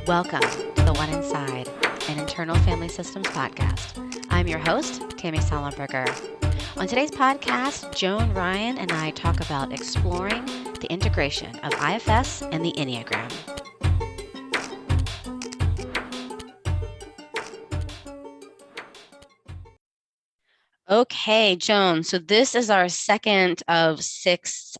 Welcome to the One Inside, an Internal Family Systems podcast. I'm your host, Tammy Sollenberger. On today's podcast, Joan Ryan and I talk about exploring the integration of IFS and the Enneagram. Okay, Joan, so this is our second of six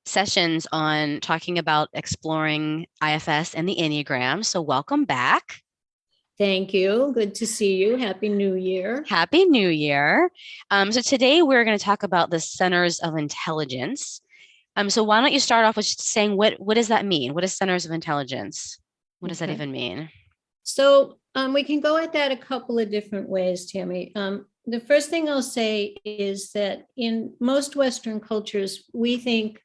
sessions on talking about exploring IFS and the Enneagram. So welcome back. Thank you. Good to see you. Happy New Year. Happy New Year. So today we're going to talk about the centers of intelligence. So why don't you start off with saying what does that mean? What is centers of intelligence? What does that even mean? So we can go at that a couple of different ways, Tammy. The first thing I'll say is that in most Western cultures, we think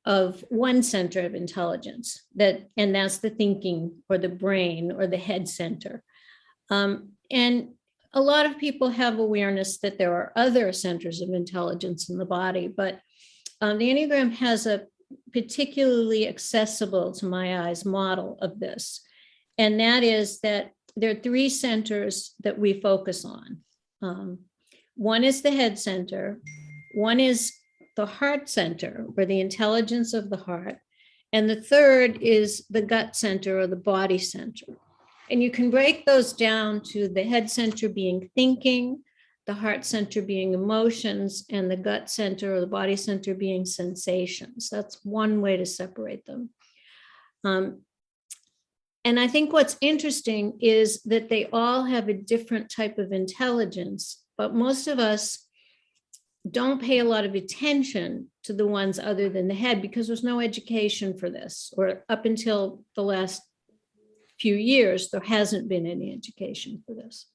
of one center of intelligence, and that's the thinking or the brain or the head center. And a lot of people have awareness that there are other centers of intelligence in the body, but the Enneagram has a particularly accessible, to my eyes, model of this. And that is that there are three centers that we focus on. One is the head center, one is the heart center, or the intelligence of the heart, and the third is the gut center or the body center. And you can break those down to the head center being thinking, the heart center being emotions, and the gut center or the body center being sensations. That's one way to separate them. And I think what's interesting is that they all have a different type of intelligence, but most of us don't pay a lot of attention to the ones other than the head because there's no education for this, or up until the last few years, there hasn't been any education for this.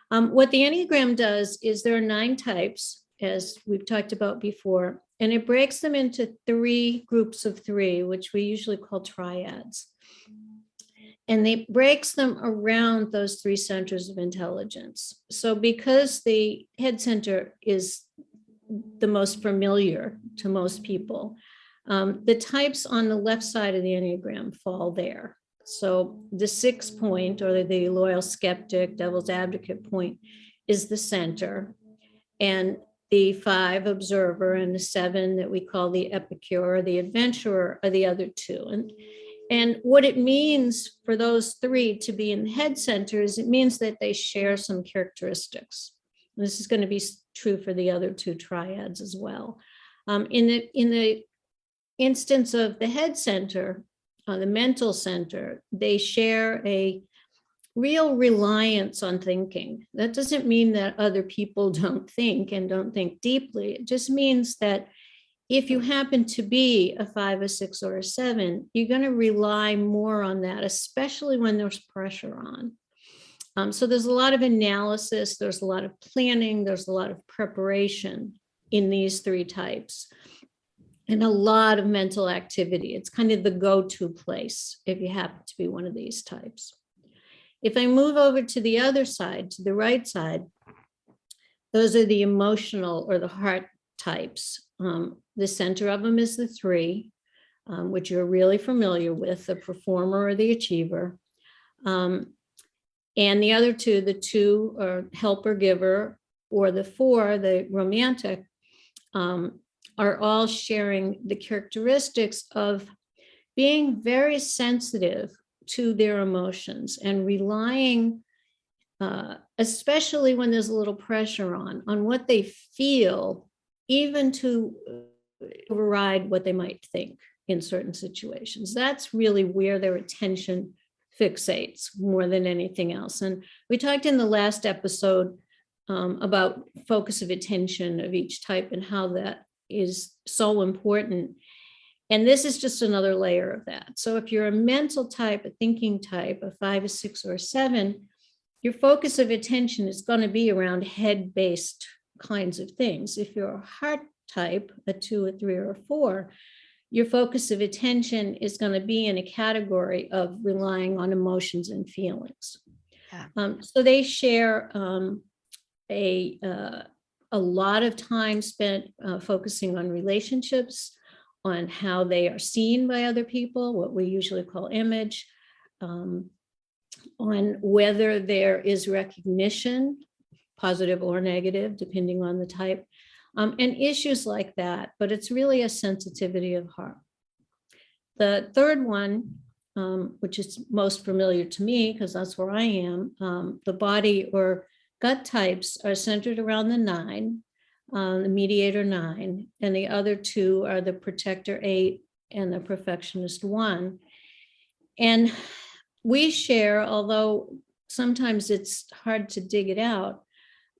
What the Enneagram does is there are 9 types, as we've talked about before, and it breaks them into 3 groups of 3, which we usually call triads. And it breaks them around those 3 centers of intelligence. So because the head center is the most familiar to most people, the types on the left side of the Enneagram fall there. So the 6 point, or the loyal skeptic, devil's advocate point, is the center. And the 5 observer and the 7 that we call the epicure or the adventurer are the other 2. And what it means for those 3 to be in the head center is it means that they share some characteristics. And this is going to be true for the other 2 triads as well. In the instance of the head center, the mental center, they share a real reliance on thinking. That doesn't mean that other people don't think and don't think deeply. It just means that if you happen to be a 5, a 6, or a 7, you're going to rely more on that, especially when there's pressure on. So there's a lot of analysis, there's a lot of planning, there's a lot of preparation in these 3 types, and a lot of mental activity. It's kind of the go-to place if you happen to be one of these types. If I move over to the other side, to the right side, those are the emotional or the heart types. The center of them is the 3, which you're really familiar with, the performer or the achiever. And the other 2, the 2 are helper giver, or the 4, the romantic, are all sharing the characteristics of being very sensitive to their emotions and relying, especially when there's a little pressure on what they feel, even to override what they might think in certain situations. That's really where their attention fixates more than anything else. And we talked in the last episode about focus of attention of each type and how that is so important. And this is just another layer of that. So if you're a mental type, a thinking type, a 5, a 6, or a 7, your focus of attention is going to be around head-based kinds of things. If you're a heart type, a 2, a 3, or a 4, your focus of attention is going to be in a category of relying on emotions and feelings. Yeah. So they share a lot of time spent focusing on relationships, on how they are seen by other people, what we usually call image, on whether there is recognition, positive or negative, depending on the type, and issues like that. But it's really a sensitivity of heart. The third one, which is most familiar to me because that's where I am, the body or gut types are centered around the 9, the mediator 9, and the other 2 are the protector 8 and the perfectionist 1. And we share, although sometimes it's hard to dig it out,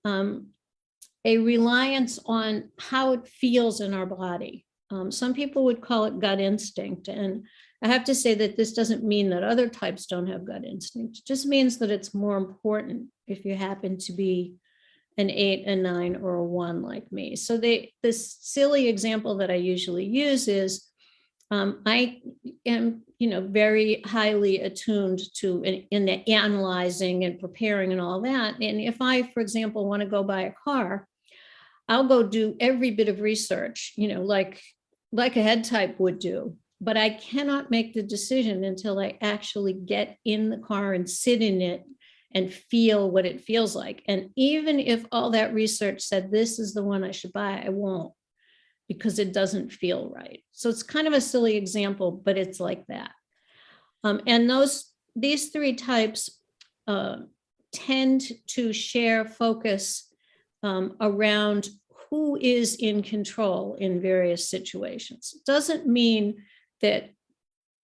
a reliance on how it feels in our body. Some people would call it gut instinct. And I have to say that this doesn't mean that other types don't have gut instinct. It just means that it's more important if you happen to be an 8, a 9, or a 1 like me. So this silly example that I usually use is I am, very highly attuned to in the analyzing and preparing and all that. And if I, for example, want to go buy a car, I'll go do every bit of research, like a head type would do. But I cannot make the decision until I actually get in the car and sit in it and feel what it feels like. And even if all that research said this is the one I should buy, I won't, because it doesn't feel right. So it's kind of a silly example, but it's like that. And these 3 types tend to share focus around who is in control in various situations. It doesn't mean that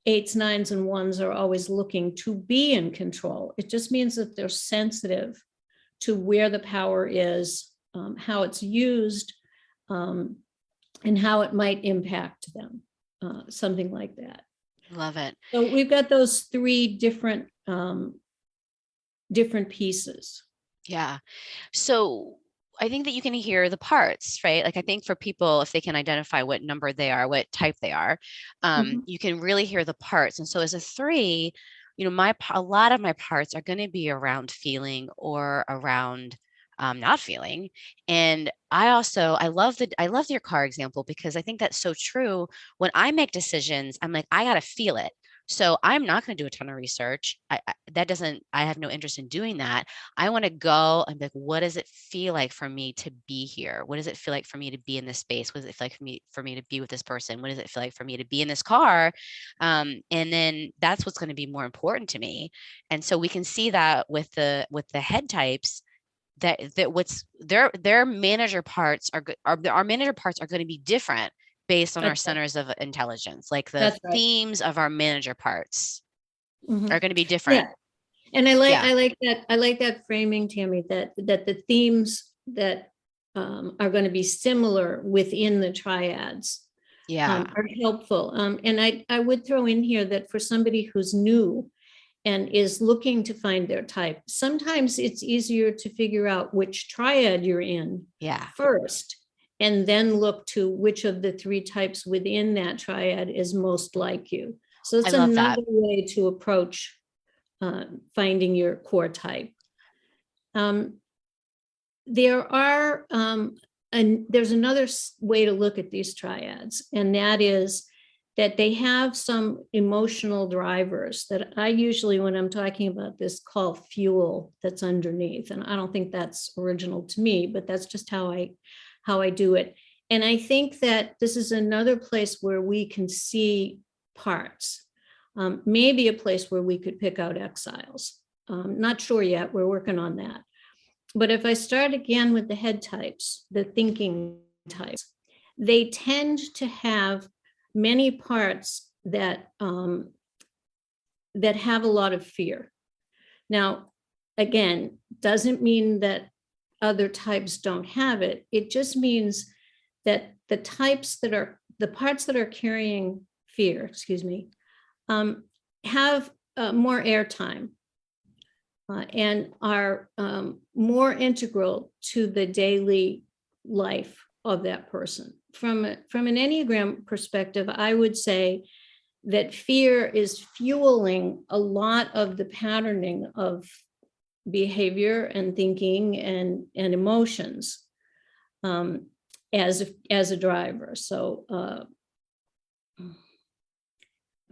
8s, 9s, and 1s are always looking to be in control. It just means that they're sensitive to where the power is, how it's used, and how it might impact them, something like that. Love it. So we've got those 3 different pieces. Yeah. So I think that you can hear the parts, right? Like I think for people, if they can identify what number they are, what type they are, you can really hear the parts. And so as a 3, a lot of my parts are going to be around feeling or around not feeling. And I love your car example, because I think that's so true. When I make decisions, I'm like, I got to feel it. So I'm not going to do a ton of research. I have no interest in doing that. I want to go and be like, what does it feel like for me to be here? What does it feel like for me to be in this space? What does it feel like for me to be with this person? What does it feel like for me to be in this car? And then that's what's going to be more important to me. And so we can see that with the head types, that what's their manager parts our manager parts are going to be different based on our centers of intelligence. Like the themes of our manager parts are going to be different. Yeah. And I like that framing, Tammy, that the themes that are going to be similar within the triads are helpful. And I would throw in here that for somebody who's new and is looking to find their type, sometimes it's easier to figure out which triad you're in first, and then look to which of the 3 types within that triad is most like you. So it's another way to approach finding your core type. There's another way to look at these triads, and that is that they have some emotional drivers that I usually, when I'm talking about this, call fuel that's underneath. And I don't think that's original to me, but that's just how I do it. And I think that this is another place where we can see parts, maybe a place where we could pick out exiles. Not sure yet, we're working on that. But if I start again with the head types, the thinking types, they tend to have many parts that have a lot of fear. Now, again, doesn't mean that other types don't have it. It just means that the parts that are carrying fear, have more airtime and are more integral to the daily life of that person. From an Enneagram perspective, I would say that fear is fueling a lot of the patterning of behavior and thinking and emotions as a driver. So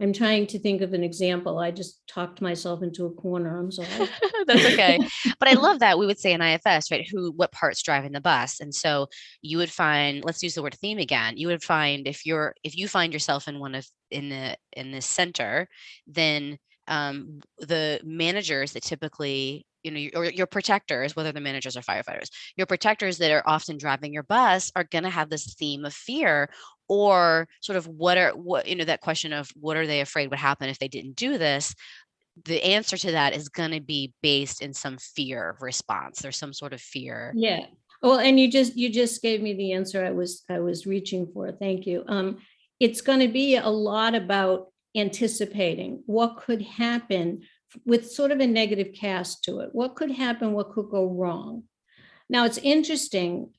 I'm trying to think of an example. I just talked myself into a corner. I'm sorry. That's okay. But I love that we would say in IFS, right? What part's driving the bus? And so you would find, let's use the word theme again. You would find if you find yourself in the center, then the managers that typically, or your protectors, whether they're managers or firefighters, your protectors that are often driving your bus are going to have this theme of fear, or sort of that question of what are they afraid would happen if they didn't do this. The answer to that is going to be based in some fear response. There's some sort of fear. Yeah. Well, and you just gave me the answer I was reaching for. Thank you. It's going to be a lot about anticipating what could happen with sort of a negative cast to it. What could happen? What could go wrong? Now, it's interesting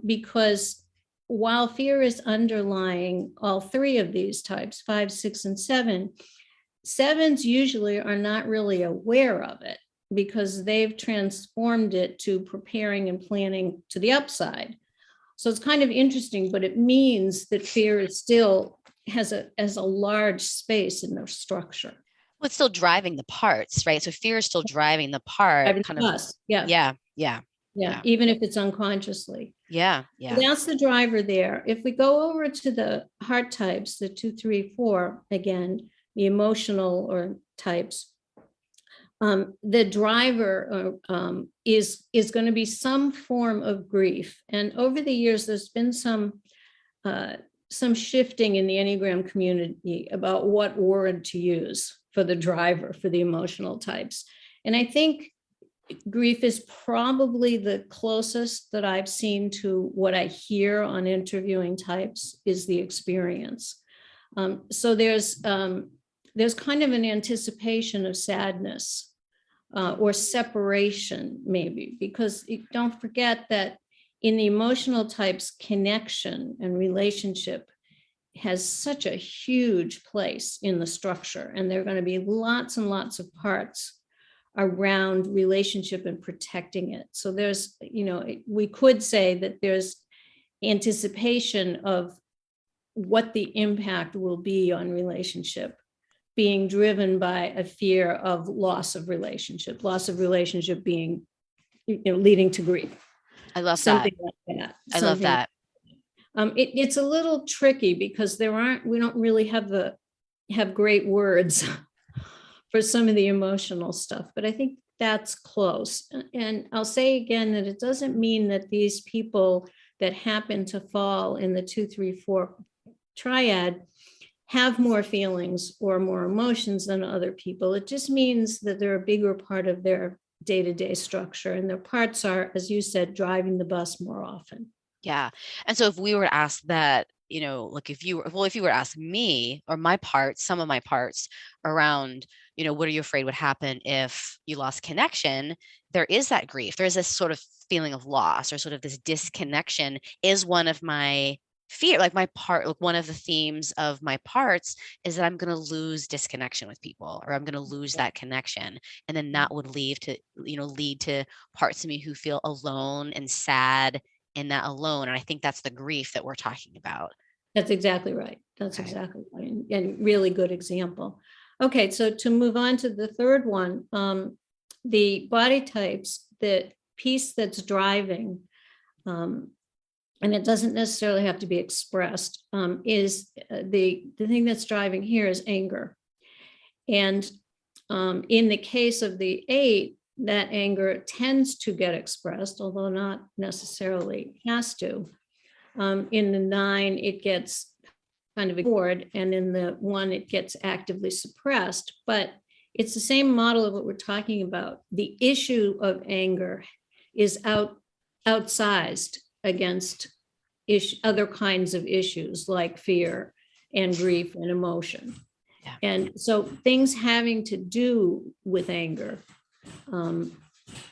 because while fear is underlying all three of these types, 5, 6, and 7, 7s usually are not really aware of it because they've transformed it to preparing and planning to the upside. So it's kind of interesting, but it means that fear is still has a large space in their structure. Well, it's still driving the parts, right? So fear is still driving the part. Driving kind the of. bus. Yeah. Yeah. Even if it's unconsciously. Yeah. So that's the driver there. If we go over to the heart types, the 2, 3, 4, again, the emotional or types, the driver is going to be some form of grief. And over the years, there's been some shifting in the Enneagram community about what word to use for the driver, for the emotional types. And I think grief is probably the closest that I've seen to what I hear on interviewing types is the experience. So there's kind of an anticipation of sadness or separation, maybe, because don't forget that in the emotional types, connection and relationship has such a huge place in the structure, and there are going to be lots and lots of parts around relationship and protecting it. So there's, we could say that there's anticipation of what the impact will be on relationship being driven by a fear of loss of relationship being, leading to grief. I love something that. like that. I love that. It's a little tricky because we don't really have great words for some of the emotional stuff, but I think that's close. And I'll say again that it doesn't mean that these people that happen to fall in the 2, 3, 4 triad have more feelings or more emotions than other people. It just means that they're a bigger part of their day-to-day structure, and their parts are, as you said, driving the bus more often. Yeah. And so if we were to ask that, if you were to ask me or some of my parts around, what are you afraid would happen if you lost connection? There is that grief. There is this sort of feeling of loss, or sort of this disconnection is one of my fear, like one of the themes of my parts is that I'm going to lose disconnection with people, or I'm going to lose that connection. And then that would lead to parts of me who feel alone and sad in that alone. And I think that's the grief that we're talking about. That's exactly right. Exactly right. And really good example. Okay, so to move on to the third one, the body types, the piece that's driving, and it doesn't necessarily have to be expressed, is the thing that's driving here is anger. And in the case of the 8, that anger tends to get expressed, although not necessarily has to. In the 9, it gets kind of ignored, and in the 1, it gets actively suppressed. But it's the same model of what we're talking about. The issue of anger is outsized against other kinds of issues like fear and grief and emotion. Yeah. And so things having to do with anger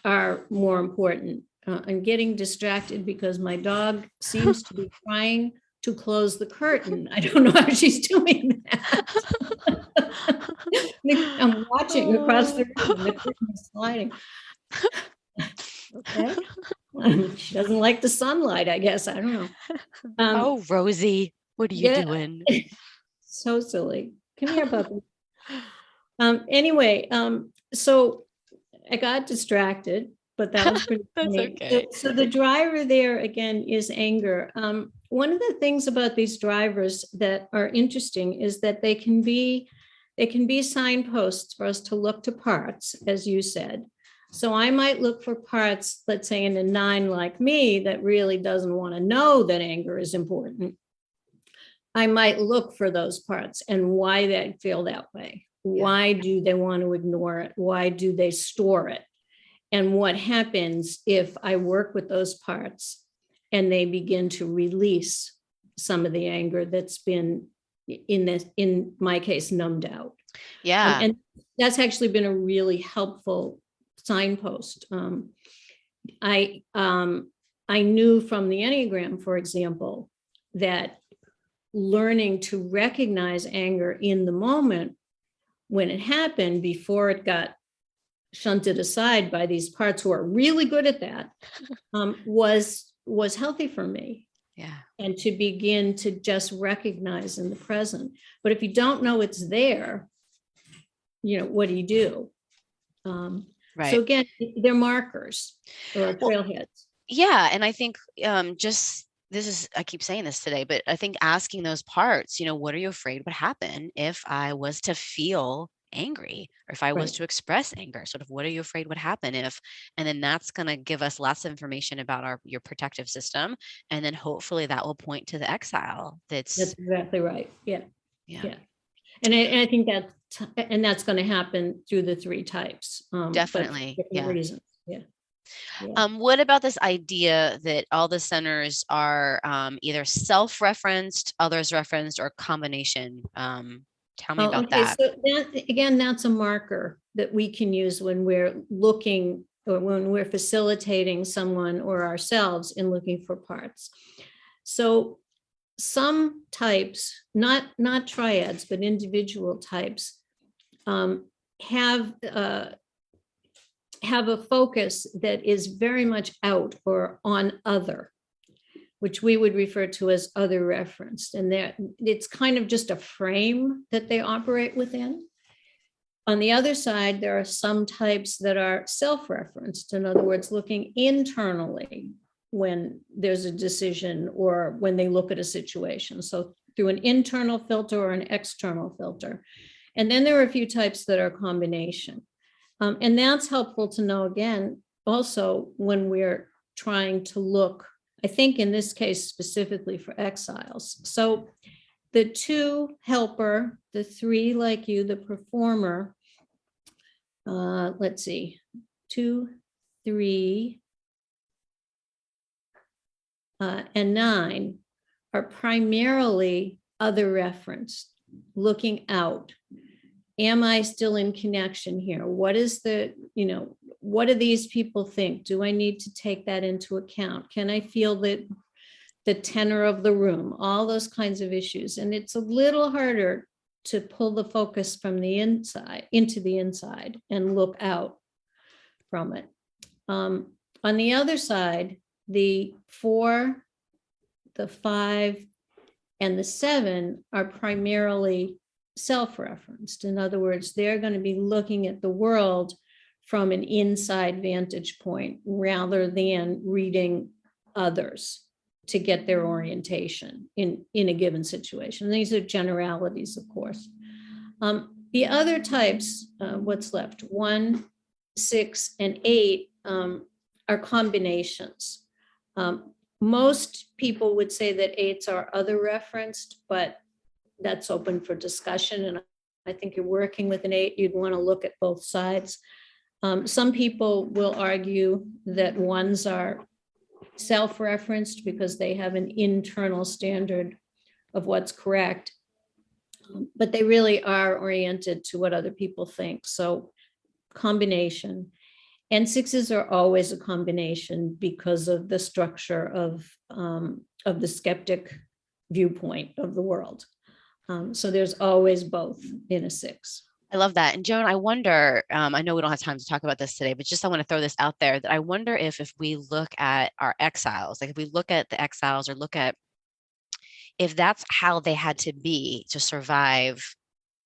are more important. I'm getting distracted because my dog seems to be trying to close the curtain. I don't know how she's doing that. I'm watching across the room. The curtain is sliding. Okay. She doesn't like the sunlight, I guess. I don't know. Oh, Rosie, what are you doing? So silly. Come here, puppy. Anyway, so I got distracted, but that was pretty That's funny. okay. So the driver there again is anger. One of the things about these drivers that are interesting is that they can be signposts for us to look to parts, as you said. So I might look for parts, let's say in a 9 like me, that really doesn't want to know that anger is important. I might look for those parts and why they feel that way. Why do they want to ignore it? Why do they store it? And what happens if I work with those parts and they begin to release some of the anger that's been, in my case, numbed out? Yeah. And that's actually been a really helpful signpost. I knew from the Enneagram, for example, that learning to recognize anger in the moment when it happened before it got shunted aside by these parts who are really good at that, was healthy for me. Yeah. And to begin to just recognize in the present. But if you don't know it's there, what do you do? Right. So again, they're markers or trailheads. Yeah. And I think I keep saying this today, but I think asking those parts, what are you afraid would happen if I was to feel angry, or if I was to express anger? Sort of, what are you afraid would happen if? And then that's going to give us lots of information about your protective system, and then hopefully that will point to the exile. That's exactly right. Yeah. Yeah. And I think that's going to happen through the 3 types. Definitely. But for different reasons. Yeah. What about this idea that all the centers are either self-referenced, others referenced, or combination? Tell me about that. So that's a marker that we can use when we're looking, or when we're facilitating someone or ourselves in looking for parts. So some types, not triads, but individual types, have a focus that is very much out or on other, which we would refer to as other referenced. And it's kind of just a frame that they operate within. On the other side, there are some types that are self-referenced. In other words, looking internally when there's a decision or when they look at a situation. So through an internal filter or an external filter. And then there are a few types that are a combination. And that's helpful to know, again, also when we're trying to look, I think in this case, specifically for exiles. So the 2 helper, the 3 like you, the performer, let's see, 2, 3, and 9 are primarily other referenced, looking out. Am I still in connection here? What is what do these people think? Do I need to take that into account? Can I feel the tenor of the room? All those kinds of issues. And it's a little harder to pull the focus from the inside into the inside and look out from it. On the other side, the 4, the 5, and the 7 are primarily self-referenced. In other words, they're going to be looking at the world from an inside vantage point rather than reading others to get their orientation in a given situation. These are generalities, of course. The other types, what's left, 1, 6, and 8 are combinations. Most people would say that 8s are other referenced, but that's open for discussion. And I think you're working with an 8, you'd want to look at both sides. Some people will argue that 1s are self-referenced because they have an internal standard of what's correct, but they really are oriented to what other people think. So combination. And 6s are always a combination because of the structure of the skeptic viewpoint of the world. So there's always both in a 6. I love that. And Joan, I wonder, I know we don't have time to talk about this today, but just I want to throw this out there that I wonder if we look at our exiles, like if we look at the exiles or look at if that's how they had to be to survive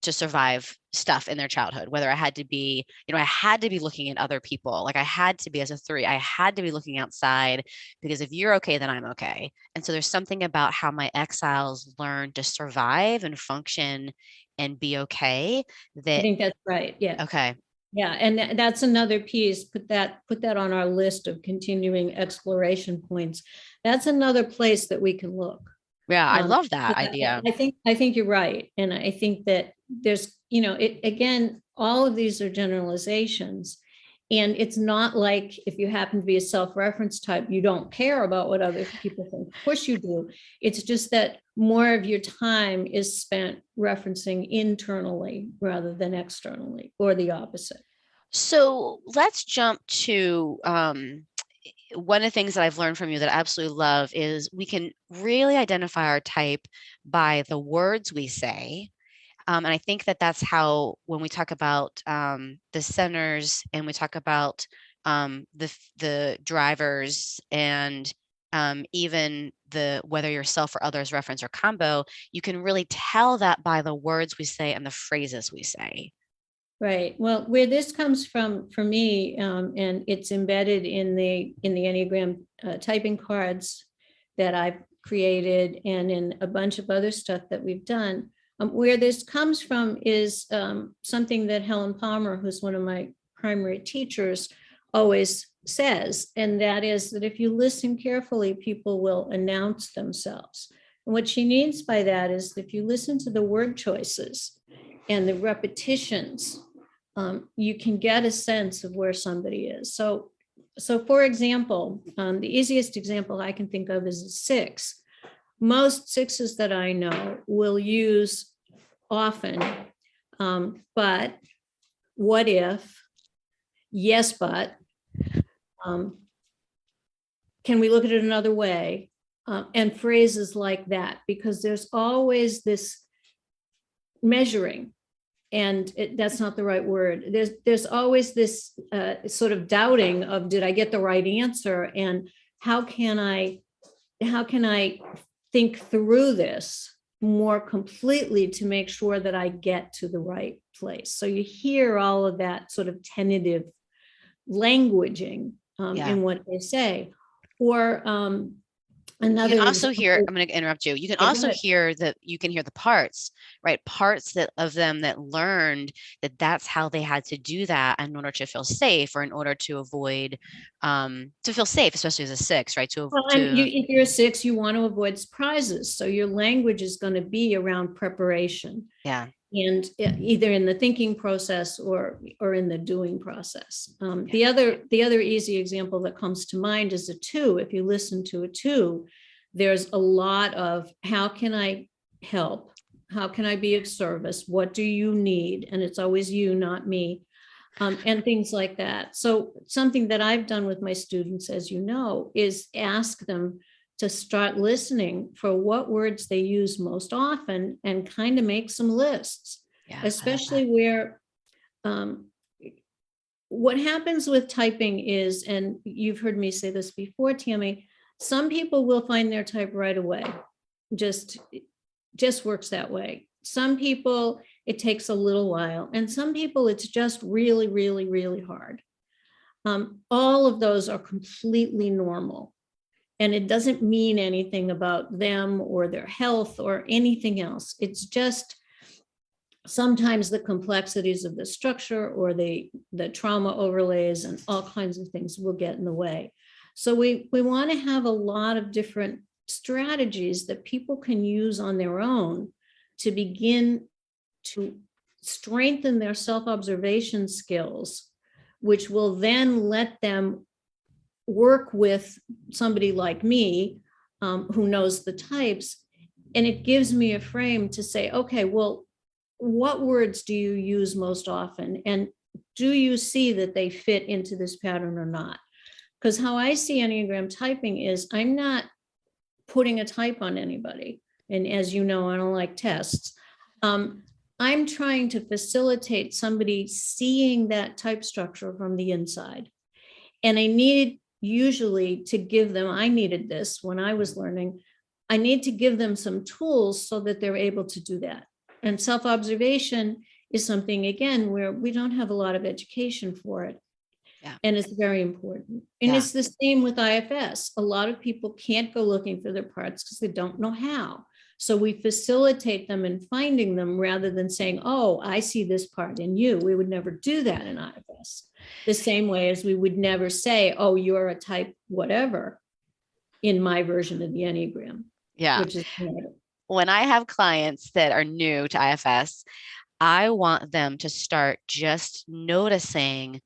to survive stuff in their childhood, whether I had to be, I had to be looking at other people. Like I had to be, as a 3, I had to be looking outside, because if you're okay, then I'm okay. And so there's something about how my exiles learned to survive and function and be okay I that, think that's right. Yeah. okay. Yeah. And that's another piece. Put that on our list of continuing exploration points. That's another place that we can look. Yeah, I love that idea. I think you're right. And I think that there's, again, all of these are generalizations. And it's not like if you happen to be a self-reference type, you don't care about what other people think. Of course you do. It's just that more of your time is spent referencing internally rather than externally, or the opposite. So let's jump to one of the things that I've learned from you that I absolutely love is we can really identify our type by the words we say. And I think that that's how, when we talk about the centers, and we talk about the drivers, and even whether you're self or others, reference or combo, you can really tell that by the words we say and the phrases we say. Right. Well, where this comes from for me, and it's embedded in the Enneagram typing cards that I've created, and in a bunch of other stuff that we've done. Where this comes from is something that Helen Palmer, who's one of my primary teachers, always says, and that is that if you listen carefully, people will announce themselves. And what she means by that is if you listen to the word choices and the repetitions, you can get a sense of where somebody is. So for example, the easiest example I can think of is a 6. Most 6s that I know will use often, but, what if, yes, but, can we look at it another way? And phrases like that, because there's always this measuring. And that's not the right word. There's always this sort of doubting of, did I get the right answer? And how can I think through this more completely to make sure that I get to the right place? So you hear all of that sort of tentative languaging in what they say. Or you can also hear, I'm going to interrupt you. You can also hear that you can hear the parts, right? Parts of them that learned that that's how they had to do that in order to feel safe, or in order to avoid, to feel safe, especially as a 6, right? If you're a 6, you want to avoid surprises. So your language is going to be around preparation. Yeah. And either in the thinking process or in the doing process. The other easy example that comes to mind is a 2. If you listen to a 2, there's a lot of, how can I help? How can I be of service? What do you need? And it's always you, not me, and things like that. So something that I've done with my students, as you know, is ask them to start listening for what words they use most often, and kind of make some lists, especially where what happens with typing is, and you've heard me say this before, Tammy, some people will find their type right away. Just works that way. Some people, it takes a little while, and some people it's just really, really, really hard. All of those are completely normal. And it doesn't mean anything about them or their health or anything else. It's just sometimes the complexities of the structure or the trauma overlays and all kinds of things will get in the way. So we want to have a lot of different strategies that people can use on their own to begin to strengthen their self-observation skills, which will then let them work with somebody like me, who knows the types. And it gives me a frame to say, okay, well, what words do you use most often? And do you see that they fit into this pattern or not? Because how I see Enneagram typing is, I'm not putting a type on anybody. And as you know, I don't like tests. I'm trying to facilitate somebody seeing that type structure from the inside. And I needed usually to give them, I needed this when I was learning, I need to give them some tools so that they're able to do that. And self-observation is something, again, where we don't have a lot of education for it. Yeah. And it's very important. And Yeah. it's the same with IFS. A lot of people can't go looking for their parts because they don't know how. So we facilitate them in finding them rather than saying, oh, I see this part in you. We would never do that in IFS. The same way as we would never say, oh, you're a type whatever in my version of the Enneagram. Yeah. Which is when I have clients that are new to IFS, I want them to start just noticing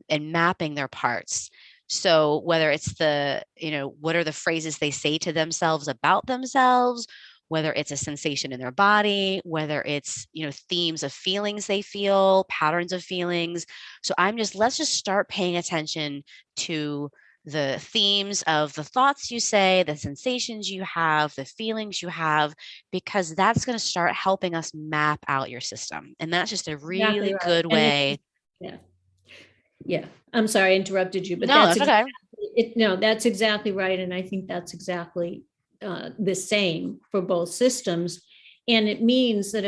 and mapping their parts. So whether it's what are the phrases they say to themselves about themselves, whether it's a sensation in their body, whether it's, themes of feelings they feel, patterns of feelings. So let's just start paying attention to the themes of the thoughts you say, the sensations you have, the feelings you have, because that's going to start helping us map out your system. And that's just a really good way. Yeah. I'm sorry I interrupted you, but no, that's okay. That's exactly right. And I think that's exactly the same for both systems. And it means that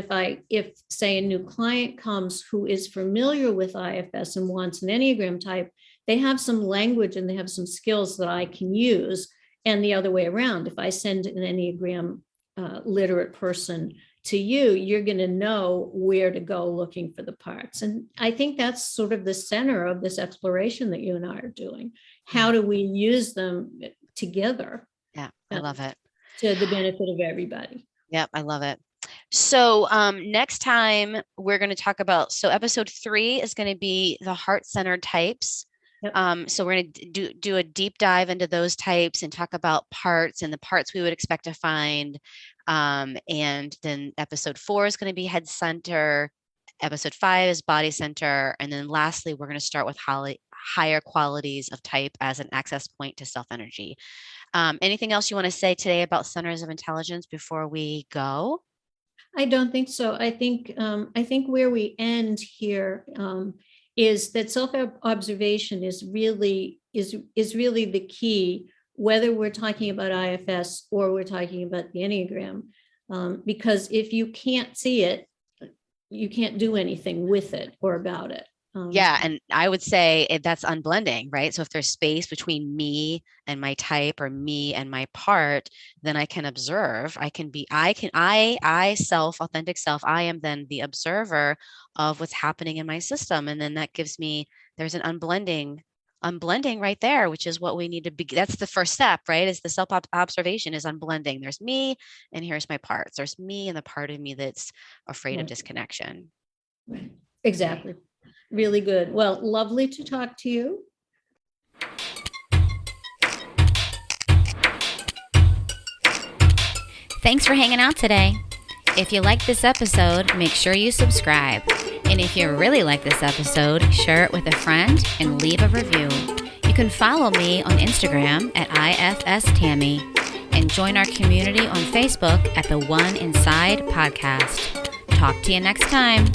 if say a new client comes who is familiar with IFS and wants an Enneagram type, they have some language and they have some skills that I can use. And the other way around, if I send an Enneagram literate person to you, you're going to know where to go looking for the parts. And I think that's sort of the center of this exploration that you and I are doing. How do we use them together? Yeah, I love it. To the benefit of everybody. Yep, I love it. So next time we're going to talk about, episode 3 is going to be the heart-centered types. Yep. So we're going to do a deep dive into those types and talk about parts and the parts we would expect to find. And then episode 4 is going to be head center. Episode 5 is body center. And then lastly, we're going to start with higher qualities of type as an access point to self-energy. Anything else you want to say today about centers of intelligence before we go? I don't think so. I think where we end here is that self-observation is really the key, whether we're talking about IFS or we're talking about the Enneagram, because if you can't see it, you can't do anything with it or about it. Yeah. And I would say that's unblending, right? So if there's space between me and my type or me and my part, then I can observe. I authentic self, I am then the observer of what's happening in my system. And then that gives me, there's an unblending right there, which is what we need to be. That's the first step, right? Is the self-observation is unblending. There's me and here's my parts. There's me and the part of me that's afraid of disconnection. Right. Exactly. Really good. Well, lovely to talk to you. Thanks for hanging out today. If you like this episode, make sure you subscribe. And if you really like this episode, share it with a friend and leave a review. You can follow me on Instagram at IFS Tammy and join our community on Facebook at the One Inside podcast. Talk to you next time.